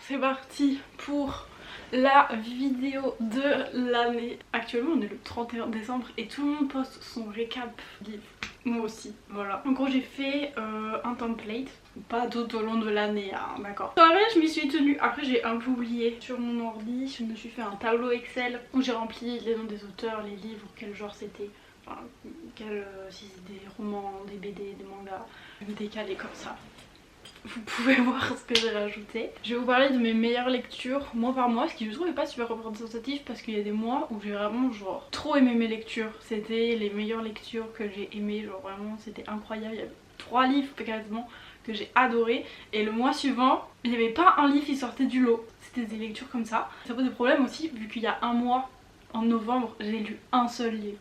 c'est parti pour la vidéo de l'année. Actuellement on est le 31 décembre et tout le monde poste son récap livre. Moi aussi, voilà. En gros j'ai fait un template, pas tout au long de l'année, hein, d'accord. En vrai je m'y suis tenue, après j'ai un peu oublié. Sur mon ordi, je me suis fait un tableau Excel où j'ai rempli les noms des auteurs, les livres, quel genre c'était. Enfin, si c'est des romans, des BD, des mangas, je me décalais comme ça. Vous pouvez voir ce que j'ai rajouté. Je vais vous parler de mes meilleures lectures mois par mois, ce qui je trouve n'est pas super représentatif parce qu'il y a des mois où j'ai vraiment genre trop aimé mes lectures. C'était les meilleures lectures que j'ai aimées, genre vraiment c'était incroyable. Il y avait 3 livres quasiment que j'ai adoré et le mois suivant il n'y avait pas un livre qui sortait du lot. C'était des lectures comme ça. Ça pose des problèmes aussi vu qu'il y a un mois, en novembre, j'ai lu un seul livre.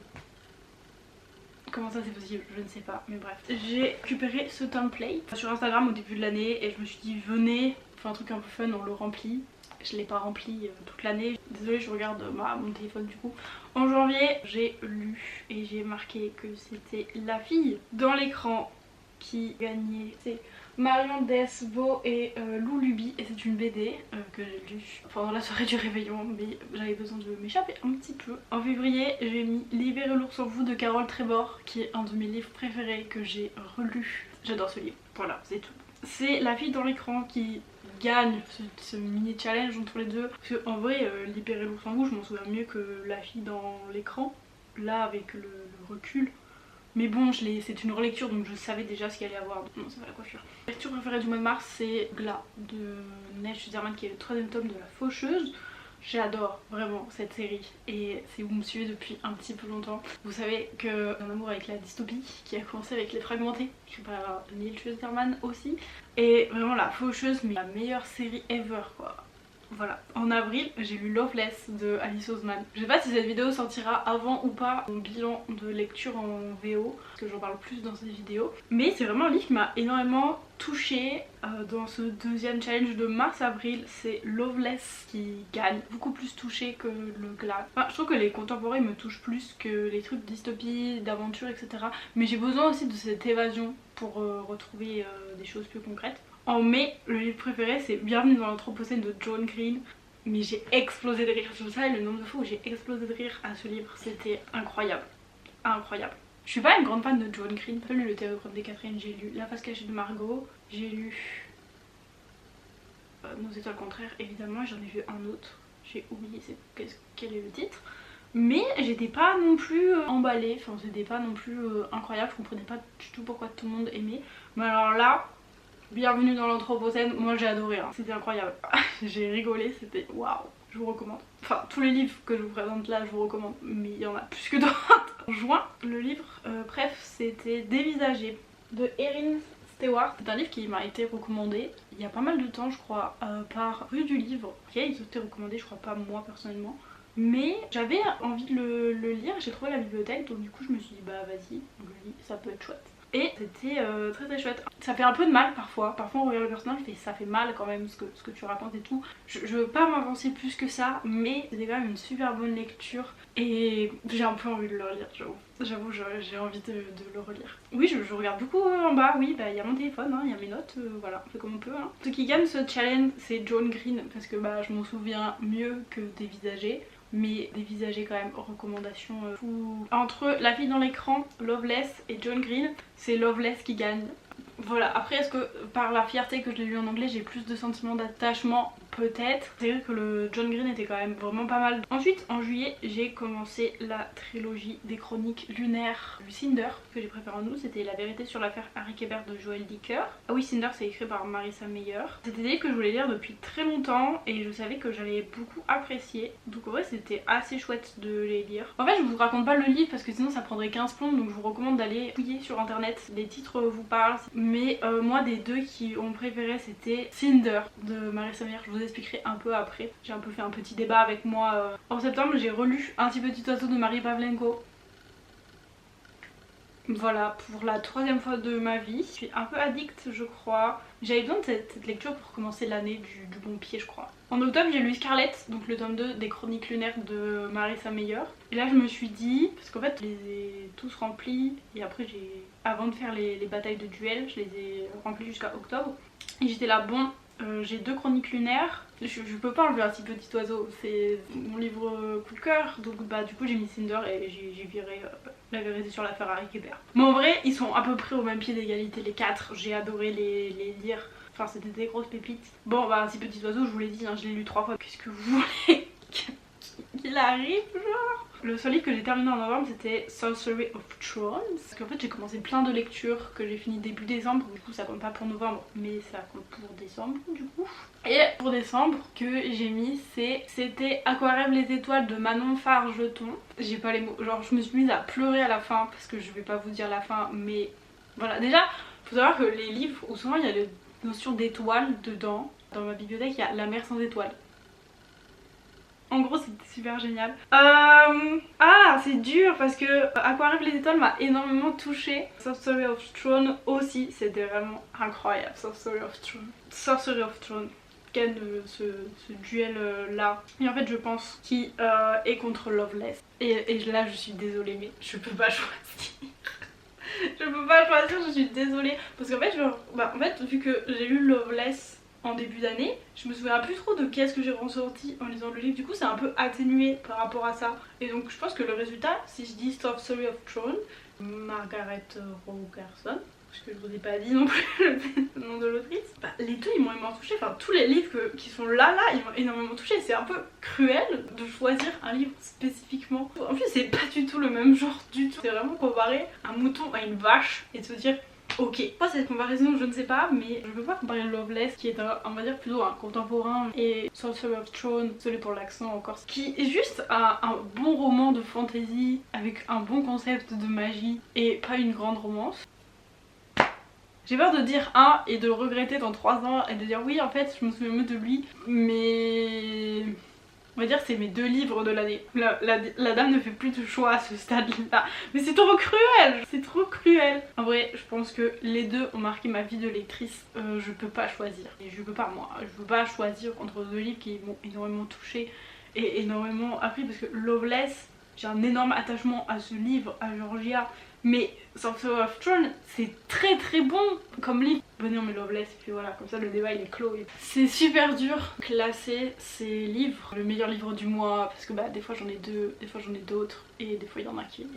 Comment ça c'est possible, je ne sais pas, mais bref. J'ai récupéré ce template sur Instagram au début de l'année et je me suis dit venez, on fait un truc un peu fun, on le remplit. Je l'ai pas rempli toute l'année. Désolée, je regarde mon téléphone du coup. En janvier, j'ai lu et j'ai marqué que c'était La Fille dans l'écran qui gagnait. C'est Marion Desvaux et Lou Luby et c'est une BD que j'ai lue pendant la soirée du réveillon mais j'avais besoin de m'échapper un petit peu. En février j'ai mis Libérez l'ours en vous de Carole Trébor qui est un de mes livres préférés que j'ai relu. J'adore ce livre, voilà c'est tout. C'est La Fille dans l'écran qui gagne ce mini challenge entre les deux parce qu'en vrai Libérer l'ours en vous je m'en souviens mieux que La Fille dans l'écran là avec le recul. Mais bon, c'est une relecture donc je savais déjà ce qu'il allait y avoir. Non, c'est pas la coiffure. La lecture préférée du mois de mars, c'est Glas de Neige Zerman qui est le 3ème tome de La Faucheuse. J'adore vraiment cette série et si vous me suivez depuis un petit peu longtemps, vous savez que un amour avec la dystopie qui a commencé avec Les Fragmentés, écrit par Neil Schusterman aussi. Et vraiment La Faucheuse, mais la meilleure série ever quoi. Voilà, en avril j'ai lu Loveless de Alice Oseman. Je sais pas si cette vidéo sortira avant ou pas mon bilan de lecture en VO, parce que j'en parle plus dans cette vidéo. Mais c'est vraiment un livre qui m'a énormément touchée dans ce deuxième challenge de mars-avril. C'est Loveless qui gagne, beaucoup plus touchée que le Glas. Enfin, je trouve que les contemporains me touchent plus que les trucs de dystopie, d'aventure, etc. Mais j'ai besoin aussi de cette évasion pour retrouver des choses plus concrètes. En mai, le livre préféré c'est Bienvenue dans l'Anthropocène de John Green. Mais j'ai explosé de rire, je vous savez le nombre de fois où j'ai explosé de rire à ce livre, c'était incroyable. Incroyable. Je suis pas une grande fan de John Green, j'ai lu Le Télégramme des Catherine, j'ai lu La Face cachée de Margot, j'ai lu Nos étoiles contraires évidemment, j'en ai vu un autre, j'ai oublié quel est le titre. Mais j'étais pas non plus emballée, enfin c'était pas non plus incroyable, je comprenais pas du tout pourquoi tout le monde aimait. Mais alors là, Bienvenue dans l'Anthropocène, moi j'ai adoré, hein. C'était incroyable. J'ai rigolé, c'était waouh, je vous recommande. Enfin, tous les livres que je vous présente là, je vous recommande, mais il y en a plus que d'autres. En juin, le livre, bref, c'était Dévisager de Erin Stewart. C'est un livre qui m'a été recommandé il y a pas mal de temps, je crois, par Rue du Livre. Ok, ils ont été recommandés, je crois pas moi personnellement. Mais j'avais envie de le lire, j'ai trouvé la bibliothèque, donc du coup je me suis dit bah vas-y, je le lis, ça peut être chouette. Et c'était très très chouette. Ça fait un peu de mal parfois on regarde le personnage et ça fait mal quand même ce que tu racontes et tout. Je veux pas m'avancer plus que ça, mais c'était quand même une super bonne lecture et j'ai un peu envie de le relire, j'avoue j'ai envie de le relire. Oui, je regarde beaucoup en bas, oui, bah il y a mon téléphone, il y a mes notes, voilà, on fait comme on peut. Ce qui gagne ce challenge c'est John Green parce que bah je m'en souviens mieux que Dévisager. Mais Dévisager quand même, recommandation entre La Fille dans l'écran, Loveless et John Green, c'est Loveless qui gagne. Voilà, après est-ce que par la fierté que je l'ai lu en anglais j'ai plus de sentiments d'attachement? Peut-être. C'est vrai que le John Green était quand même vraiment pas mal. Ensuite en juillet j'ai commencé la trilogie des chroniques lunaires du Cinder que j'ai préféré en août, c'était La vérité sur l'affaire Harry Kéber de Joël Dicker. Ah oui, Cinder c'est écrit par Marissa Meyer. C'était des livres que je voulais lire depuis très longtemps et je savais que j'allais beaucoup apprécier. Donc en vrai c'était assez chouette de les lire. En fait je vous raconte pas le livre parce que sinon ça prendrait 15 plombs, donc je vous recommande d'aller fouiller sur internet. Les titres vous parlent. Mais moi des deux qui ont préféré c'était Cinder de Marissa Meyer. Je vous expliquerai un peu après. J'ai un peu fait un petit débat avec moi. En septembre j'ai relu Un petit petit oiseau de Marie Pavlenko. Voilà, pour la 3ème fois de ma vie. Je suis un peu addict je crois. J'avais besoin de cette lecture pour commencer l'année du bon pied je crois. En octobre j'ai lu Scarlett, donc le tome 2 des chroniques lunaires de Marissa Meyer. Et là je me suis dit, parce qu'en fait je les ai tous remplis et après avant de faire les batailles de duel, je les ai remplis jusqu'à octobre. Et j'étais là bon, j'ai 2 chroniques lunaires. Je peux pas enlever Un si petit oiseau, c'est mon livre coup de cœur. Donc bah du coup j'ai mis Cinder et j'ai viré La vérité sur l'affaire Harry Kéber. Mais en vrai ils sont à peu près au même pied d'égalité les 4. J'ai adoré les lire. Enfin c'était des grosses pépites. Bon bah Un si petit oiseau je vous l'ai dit, hein, je l'ai lu 3 fois. Qu'est-ce que vous voulez qu'il arrive genre? Le seul livre que j'ai terminé en novembre c'était Sorcery of Thrones. Parce qu'en fait j'ai commencé plein de lectures que j'ai fini début décembre. Du coup ça compte pas pour novembre mais ça compte pour décembre du coup. Et pour décembre que j'ai mis c'était Aquarelle les étoiles de Manon Fargeton. J'ai pas les mots, genre je me suis mise à pleurer à la fin parce que je vais pas vous dire la fin mais voilà. Déjà faut savoir que les livres où souvent il y a la notion d'étoiles dedans. Dans ma bibliothèque il y a La mer sans étoiles. En gros c'était super génial. Ah c'est dur parce que Aquarelle les étoiles m'a énormément touchée. Sorcery of Throne aussi, c'était vraiment incroyable. Sorcery of Throne. Quel ce duel là. Et en fait je pense qu'il est contre Loveless. Et là je suis désolée mais je peux pas choisir. Je peux pas choisir, je suis désolée. Parce qu'en fait, en fait vu que j'ai lu Loveless en début d'année, je me souviens plus trop de qu'est-ce que j'ai ressenti en lisant le livre, du coup c'est un peu atténué par rapport à ça. Et donc je pense que le résultat, si je dis Sorcery of Throne, Margaret Rogerson, parce que je vous ai pas dit non plus le nom de l'autrice, bah, les deux ils m'ont énormément touchée, enfin tous les livres qui sont là ils m'ont énormément touchée. C'est un peu cruel de choisir un livre spécifiquement. En plus c'est pas du tout le même genre du tout, c'est vraiment comparer un mouton à une vache et de se dire ok, pas cette comparaison je ne sais pas, mais je peux pas comparer Loveless qui est on va dire plutôt un contemporain et Sorcery of Throne, désolé pour l'accent encore, qui est juste un bon roman de fantasy avec un bon concept de magie et pas une grande romance. J'ai peur de dire un et de le regretter dans 3 ans et de dire oui en fait je me souviens mieux de lui, mais on va dire c'est mes 2 livres de l'année. La dame ne fait plus de choix à ce stade là. Mais c'est trop cruel. C'est trop cruel. En vrai je pense que les deux ont marqué ma vie de lectrice. Je peux pas choisir. Et je peux pas moi. Je peux pas choisir entre 2 livres qui m'ont énormément touchée et énormément appris. Parce que Loveless, j'ai un énorme attachement à ce livre, à Georgia. Mais Sorcery of Throne c'est très très bon comme livre. Venez on met Loveless et puis voilà, comme ça le débat il est clos. C'est super dur de classer ces livres, le meilleur livre du mois, parce que bah des fois j'en ai 2, des fois j'en ai d'autres et des fois il y en a qui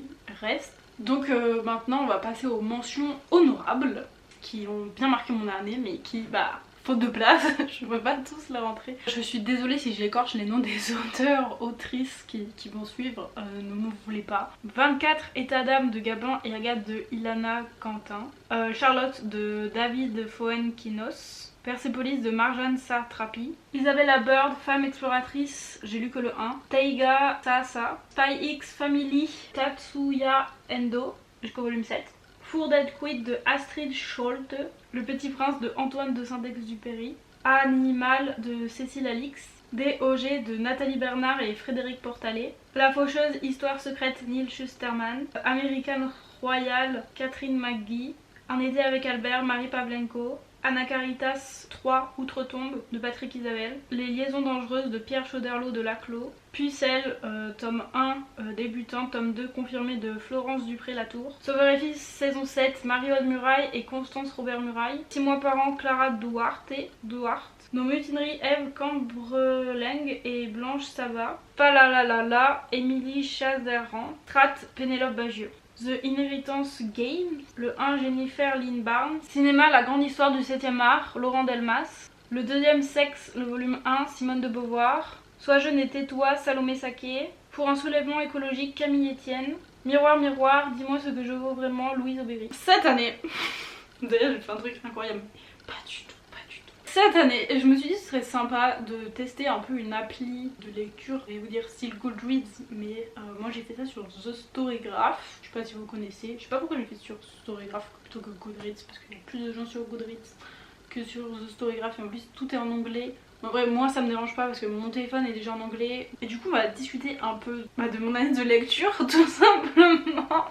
restent. Donc maintenant on va passer aux mentions honorables qui ont bien marqué mon année mais qui bah faute de place, je ne peux pas tous la rentrer. Je suis désolée si j'écorche les noms des auteurs, autrices qui vont suivre, ne m'en voulez pas. 24 états d'âme de Gabin et Agathe de Ilana Quentin. Charlotte de David Foenkinos. Persepolis de Marjane Satrapi. Isabella Bird, femme exploratrice, j'ai lu que le 1. Taiga Sasa. Spy X Family, Tatsuya Endo, jusqu'au volume 7. Four Dead Quid de Astrid Scholte. Le Petit Prince de Antoine de Saint-Exupéry. Animal de Cécile Alix. D.O.G. de Nathalie Bernard et Frédéric Portalet. La Faucheuse, Histoire secrète Neil Schusterman. American Royal, Catherine McGee. Un été avec Albert, Marie Pavlenko. Anna Caritas 3, Outre-tombe de Patrick Isabelle. Les liaisons dangereuses de Pierre Chauderlot de Laclos. Pucelle, tome 1 débutant, tome 2 confirmé de Florence Dupré-Latour. Sauveur et Fils saison 7, Marie-Aude Muraille et Constance Robert-Muraille. 6 mois par an, Clara Duarte. Nos mutineries, Ève Cambreleng et Blanche Sava. Palalalala, Émilie Chazeran. Strat, Pénélope Bagieux. The Inheritance Games, le 1 Jennifer Lynn Barnes. Cinéma, La grande histoire du 7e art, Laurent Delmas. Le 2e Sexe, le volume 1, Simone de Beauvoir. Sois jeune et tais-toi, Salomé Saké. Pour un soulèvement écologique, Camille Etienne. Miroir, miroir, dis-moi ce que je vaux vraiment, Louise Aubéry. Cette année, d'ailleurs j'ai fait un truc incroyable, pas du tout. Cette année, je me suis dit que ce serait sympa de tester un peu une appli de lecture, je vais vous dire style Goodreads, mais moi j'ai fait ça sur The Storygraph, je sais pas si vous connaissez, je sais pas pourquoi j'ai fait sur Storygraph plutôt que Goodreads, parce qu'il y a plus de gens sur Goodreads que sur The Storygraph, et en plus tout est en anglais. En vrai moi ça me dérange pas parce que mon téléphone est déjà en anglais, et du coup on va discuter un peu de mon année de lecture tout simplement.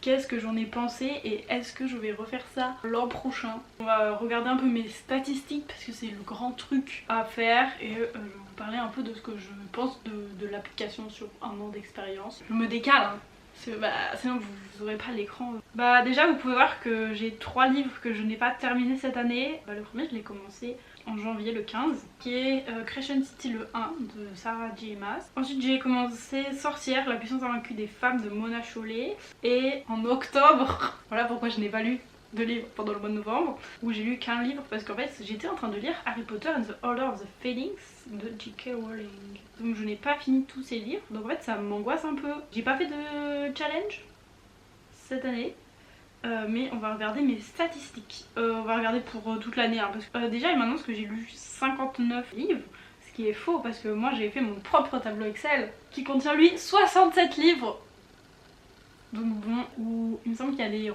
Qu'est-ce que j'en ai pensé et est-ce que je vais refaire ça l'an prochain. On va regarder un peu mes statistiques parce que c'est le grand truc à faire, et je vais vous parler un peu de ce que je pense de l'application sur un an d'expérience. Je me décale hein. Sinon vous aurez pas l'écran. Déjà vous pouvez voir que j'ai 3 livres que je n'ai pas terminés cette année. Le premier je l'ai commencé en janvier le 15, qui est Crescent City le 1 de Sarah J. Maas. Ensuite j'ai commencé Sorcière, la puissance invaincue des femmes de Mona Chollet. Et en octobre, voilà pourquoi je n'ai pas lu de livres pendant le mois de novembre, où j'ai lu qu'un livre parce qu'en fait j'étais en train de lire Harry Potter and the Order of the Phoenix de J.K. Rowling. Donc je n'ai pas fini tous ces livres, donc en fait ça m'angoisse un peu. J'ai pas fait de challenge cette année. Mais on va regarder mes statistiques. On va regarder pour toute l'année hein, parce que déjà il m'annonce que j'ai lu 59 livres, ce qui est faux parce que moi j'ai fait mon propre tableau Excel qui contient lui 67 livres. Donc bon, où il me semble qu'il y a des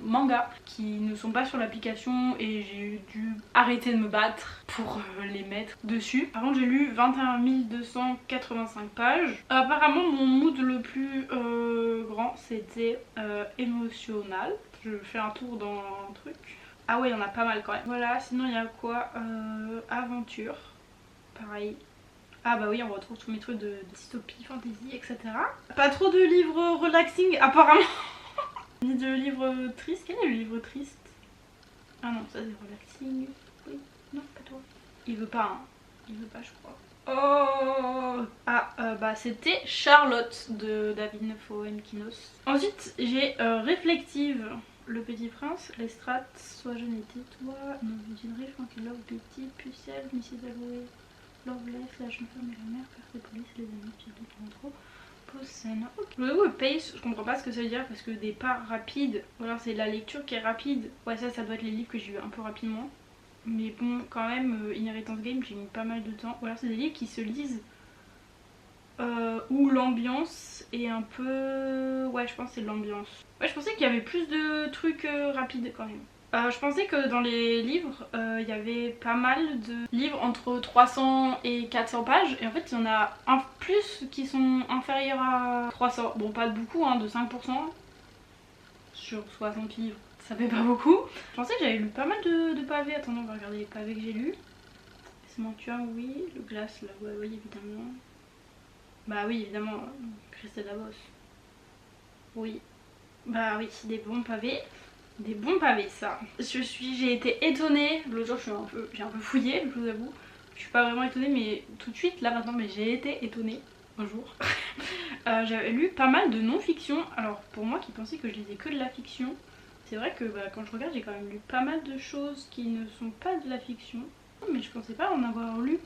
mangas qui ne sont pas sur l'application et j'ai dû arrêter de me battre pour les mettre dessus. Par contre j'ai lu 21 285 pages. Apparemment mon mood le plus grand c'était émotionnel. Je fais un tour dans un truc. Ah ouais il y en a pas mal quand même. Voilà, sinon il y a quoi aventure, pareil. Ah bah oui, on retrouve tous mes trucs de dystopie, fantasy, etc. Pas trop de livres relaxing apparemment. Ni de livres tristes. Quel est le livre triste? Ah non, ça c'est relaxing. Oui, non, pas toi. Il veut pas, hein. Il veut pas, je crois. Oh ah, bah c'était Charlotte de David Foenkinos. Ensuite, j'ai Réflective, Le Petit Prince, Lestrade, Sois jeune et tais-toi, Novidinerie, Frankie Love, Betty, Pucelle, Mrs. Alloué, Loveless, La jeune femme et la mère, Persepolis, Les amis, Pierre de trop, Posen. Le pace, je comprends pas ce que ça veut dire parce que des pas rapides, ou alors c'est la lecture qui est rapide. Ouais, ça doit être les livres que j'ai eu un peu rapidement. Mais bon, quand même, Inheritance Game, j'ai mis pas mal de temps. Ou alors c'est des livres qui se lisent où l'ambiance est un peu... Ouais, je pense que c'est de l'ambiance. Ouais, je pensais qu'il y avait plus de trucs rapides quand même. Je pensais que dans les livres, il y avait pas mal de livres entre 300 et 400 pages. Et en fait, il y en a un plus qui sont inférieurs à 300. Bon, pas de beaucoup, hein, de 5% sur 60 livres. Ça fait pas beaucoup. Je pensais que j'avais lu pas mal de pavés. Attendez, on va regarder les pavés que j'ai lus. Sementua, oui. Le glace, là, ouais, oui, évidemment. Bah oui, évidemment. Christelle Davos. Oui. Bah oui, des bons pavés. Des bons pavés, ça. J'ai été étonnée. L'autre jour, j'ai un peu fouillé, je vous avoue. Je suis pas vraiment étonnée, mais tout de suite, là maintenant, mais j'ai été étonnée un jour. J'avais lu pas mal de non-fiction. Alors, pour moi qui pensais que je lisais que de la fiction, c'est vrai que bah, quand je regarde, j'ai quand même lu pas mal de choses qui ne sont pas de la fiction. Mais je pensais pas en avoir lu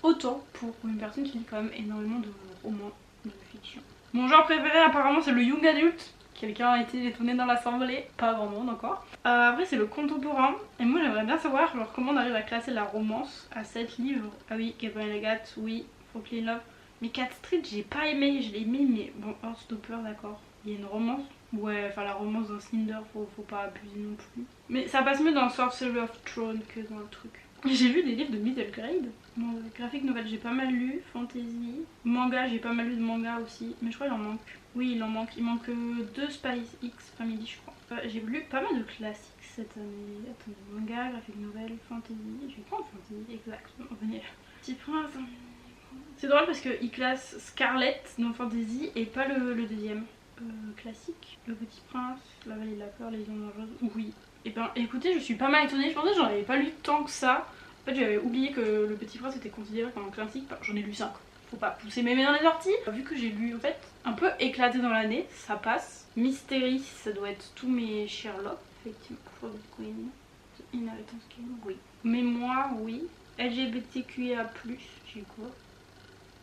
autant pour une personne qui lit quand même énormément de romans de fiction. Mon genre préféré, apparemment, c'est le young adult. Quelqu'un a été étonné dans l'assemblée, pas grand monde encore. Après c'est le contemporain, et moi j'aimerais bien savoir genre, comment on arrive à classer la romance à 7 livres. Ah oui, Gabriel Agathe, oui, Falkland Love. Mais Cat Street j'ai pas aimé, je l'ai mis, mais bon, Heartstopper d'accord. Il y a une romance, ouais, enfin la romance dans Cinder, faut pas abuser non plus. Mais ça passe mieux dans Sorcery of Throne que dans le truc. J'ai lu des livres de middle grade. Bon, graphic novel j'ai pas mal lu, fantasy, manga j'ai pas mal lu de manga aussi, mais je crois qu'il en manque. Oui il en manque, il manque 2 Spice X Family je crois. J'ai lu pas mal de classiques cette année. Attendez, manga, graphic novel, fantasy, je vais prendre fantasy, exactement. Venez. Petit Prince. C'est drôle parce qu'il classe Scarlet dans fantasy et pas le deuxième. Classique, Le Petit Prince, La Vallée de la Peur, Les Zones Dangereuses, oui. Et ben écoutez, je suis pas mal étonnée, je pensais que j'en avais pas lu tant que ça. En fait j'avais oublié que Le Petit Prince était considéré comme un classique, enfin, j'en ai lu 5. Faut pas pousser mes mains dans les orties. Vu que j'ai lu en fait un peu éclaté dans l'année, ça passe. Mystery, ça doit être tous mes Sherlock, effectivement. For the Queen, Inheritance Game, oui. Mémoire, oui. LGBTQIA+, j'ai quoi?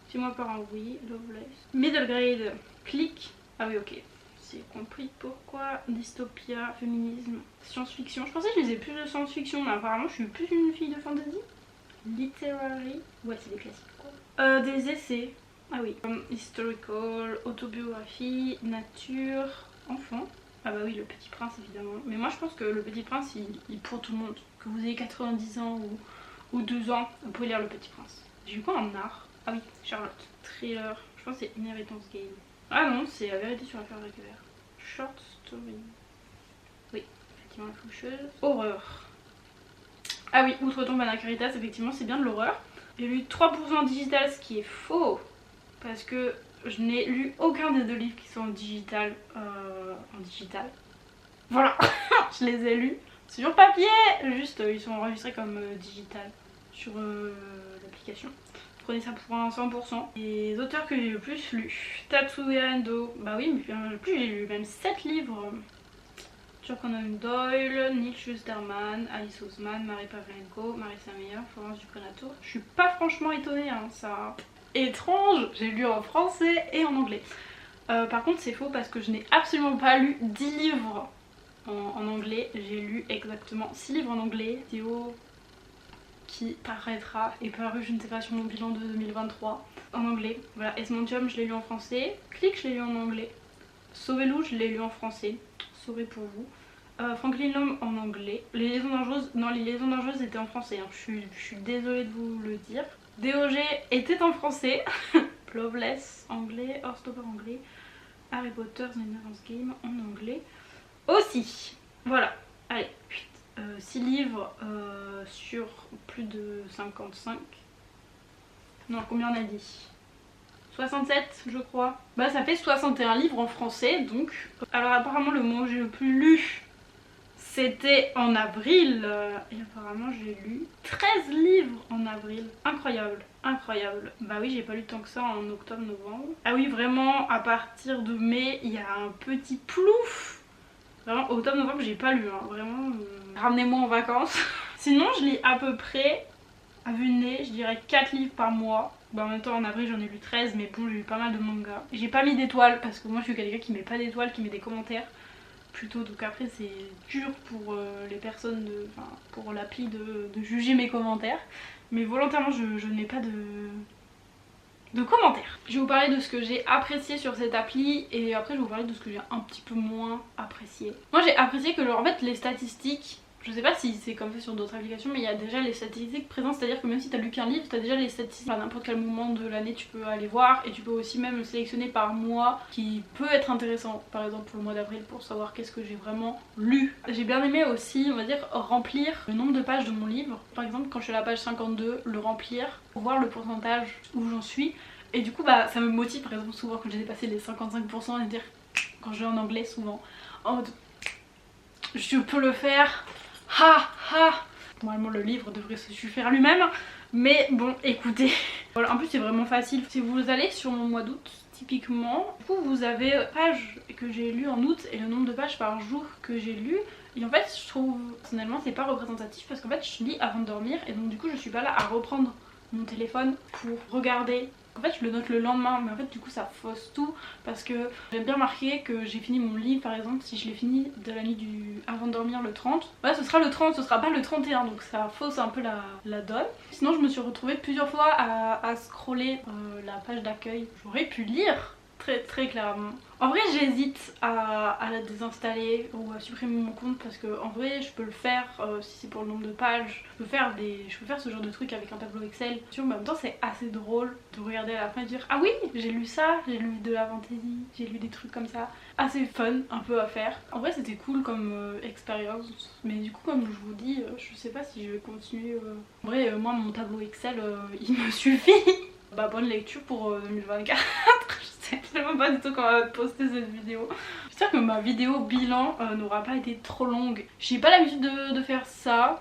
C'est moi par un oui. Loveless. Middle grade, Click. Ah oui ok. C'est compris pourquoi. Dystopia, féminisme, science-fiction. Je pensais que je lisais plus de science-fiction, mais apparemment je suis plus une fille de fantasy. Literary, ouais c'est des classiques quoi. Des essais, ah oui. Historical, autobiographie, nature, enfant. Ah bah oui, Le Petit Prince évidemment. Mais moi je pense que Le Petit Prince il pour tout le monde. Que vous ayez 90 ans ou 2 ans, vous pouvez lire Le Petit Prince. J'ai eu quoi en art? Ah oui, Charlotte. Thriller, je pense que c'est Inheritance Game. Ah non, c'est La Vérité sur l'affaire Récupère. Short story. Oui, effectivement, La Faucheuse. Horreur. Ah oui, Outre-tombe Anna Caritas, effectivement, c'est bien de l'horreur. J'ai lu 3% digital, ce qui est faux. Parce que je n'ai lu aucun des 2 livres qui sont en digital. Voilà, je les ai lus sur papier. Juste, ils sont enregistrés comme digital. sur l'application. Prenez ça pour un 100%. Les auteurs que j'ai le plus lu, Tatsuya Endo, bah oui, le plus j'ai lu même 7 livres. John Conan Doyle, Neil Schusterman, Alice Oseman, Marie Pavlenko, Marissa Meyer, Florence Duconato. Je suis pas franchement étonnée, hein, ça étrange, j'ai lu en français et en anglais. Par contre c'est faux parce que je n'ai absolument pas lu 10 livres en anglais, j'ai lu exactement 6 livres en anglais. Vidéo qui paraîtra et paru je ne sais pas sur mon bilan de 2023 en anglais. Voilà, Esmondium je l'ai lu en français, Click je l'ai lu en anglais, Sauvez-Lou je l'ai lu en français. Pour vous. Franklin Long en anglais. Les liaisons dangereuses, non, les liaisons dangereuses étaient en français, hein. Je suis désolée de vous le dire. DOG était en français. Loveless anglais, Heartstopper anglais, Harry Potter The Never's Game en anglais aussi. Voilà, allez, 6 livres sur plus de 55. Non, combien on a dit ? 67 je crois. Bah ça fait 61 livres en français donc. Alors apparemment le mois où j'ai le plus lu c'était en avril. Et apparemment j'ai lu 13 livres en avril. Incroyable, incroyable. Bah oui j'ai pas lu tant que ça en octobre-novembre. Ah oui vraiment à partir de mai il y a un petit plouf. Vraiment octobre-novembre j'ai pas lu hein. Vraiment ramenez-moi en vacances. Sinon je lis à peu près à vue de nez je dirais 4 livres par mois. Bah en même temps en avril j'en ai lu 13 mais bon j'ai lu pas mal de mangas. J'ai pas mis d'étoiles parce que moi je suis quelqu'un qui met pas d'étoiles, qui met des commentaires plutôt, donc après c'est dur pour les personnes, enfin pour l'appli de juger mes commentaires. Mais volontairement je n'ai pas de commentaires. Je vais vous parler de ce que j'ai apprécié sur cette appli et après je vais vous parler de ce que j'ai un petit peu moins apprécié. Moi j'ai apprécié que en fait les statistiques, je sais pas si c'est comme ça sur d'autres applications mais il y a déjà les statistiques présentes, c'est à dire que même si t'as lu qu'un livre, t'as déjà les statistiques à n'importe quel moment de l'année tu peux aller voir et tu peux aussi même sélectionner par mois qui peut être intéressant, par exemple pour le mois d'avril pour savoir qu'est-ce que j'ai vraiment lu. J'ai bien aimé aussi on va dire remplir le nombre de pages de mon livre, par exemple quand je suis à la page 52 le remplir pour voir le pourcentage où j'en suis et du coup bah ça me motive par exemple souvent quand j'ai dépassé les 55% et dire quand je vais en anglais souvent en mode je peux le faire. Ha ha. Normalement le livre devrait se suffire à lui-même. Mais bon écoutez. Voilà, en plus c'est vraiment facile. Si vous allez sur mon mois d'août typiquement, du coup vous avez pages que j'ai lues en août et le nombre de pages par jour que j'ai lu. Et en fait je trouve personnellement c'est pas représentatif parce qu'en fait je lis avant de dormir et donc du coup je suis pas là à reprendre mon téléphone pour regarder. En fait je le note le lendemain mais en fait du coup ça fausse tout parce que j'aime bien marquer que j'ai fini mon livre par exemple si je l'ai fini de la nuit du avant de dormir le 30. Voilà ce sera le 30, ce sera pas le 31 donc ça fausse un peu la donne. Sinon je me suis retrouvée plusieurs fois à scroller la page d'accueil. J'aurais pu lire très clairement. En vrai j'hésite à la désinstaller ou à supprimer mon compte parce que en vrai je peux le faire si c'est pour le nombre de pages. Je peux faire ce genre de truc avec un tableau Excel. Mais en même temps c'est assez drôle de regarder à la fin et dire ah oui j'ai lu ça, j'ai lu de la fantasy, j'ai lu des trucs comme ça. Assez fun un peu à faire. En vrai c'était cool comme expérience mais du coup comme je vous dis je sais pas si je vais continuer. En vrai moi mon tableau Excel il me suffit. Bah bonne lecture pour 2024. Je sais absolument pas du tout quand on va poster cette vidéo. J'espère que ma vidéo bilan n'aura pas été trop longue. J'ai pas l'habitude de faire ça.